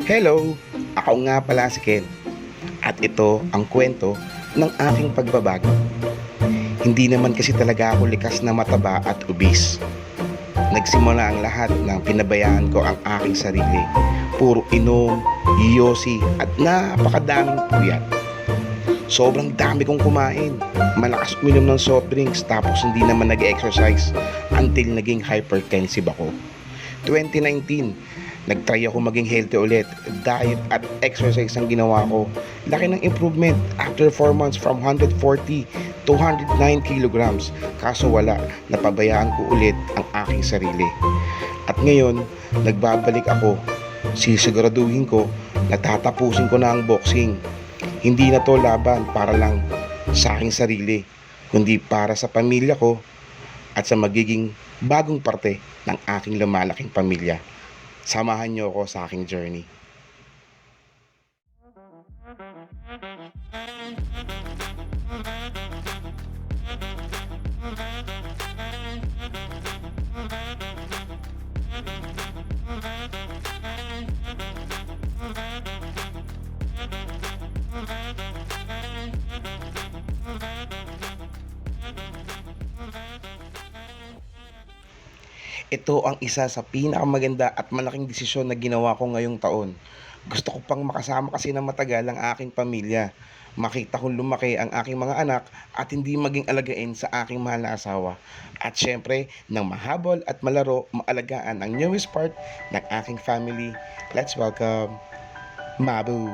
Hello! Ako nga pala si Ken at ito ang kwento ng aking pagbabago. Hindi naman kasi talaga ako likas na mataba at obese. Nagsimula ang lahat ng pinabayaan ko ang aking sarili. Puro inom, yosi at napakadaming puyat. Sobrang dami kong kumain. Malakas uminom ng soft drinks tapos hindi naman nag-exercise until naging hypertensive ako. 2019, nagtry ako maging healthy ulit. Diet at exercise ang ginawa ko. Laki ng improvement after 4 months from 140 to 109 kilograms. Kaso wala, napabayaan ko ulit ang aking sarili. At ngayon, nagbabalik ako. Sisiguraduhin ko na tatapusin ko na ang boxing. Hindi na to laban para lang sa aking sarili, kundi para sa pamilya ko at sa magiging bagong parte ng aking lumalaking pamilya. Samahan niyo ako sa aking journey. Ito ang isa sa pinakamaganda at malaking desisyon na ginawa ko ngayong taon. Gusto ko pang makasama kasi ng matagal ang aking pamilya. Makita kong lumaki ang aking mga anak at hindi maging alagain sa aking mahal na asawa. At syempre, nang mahabol at malaro, maalagaan ang newest part ng aking family. Let's welcome Mabu!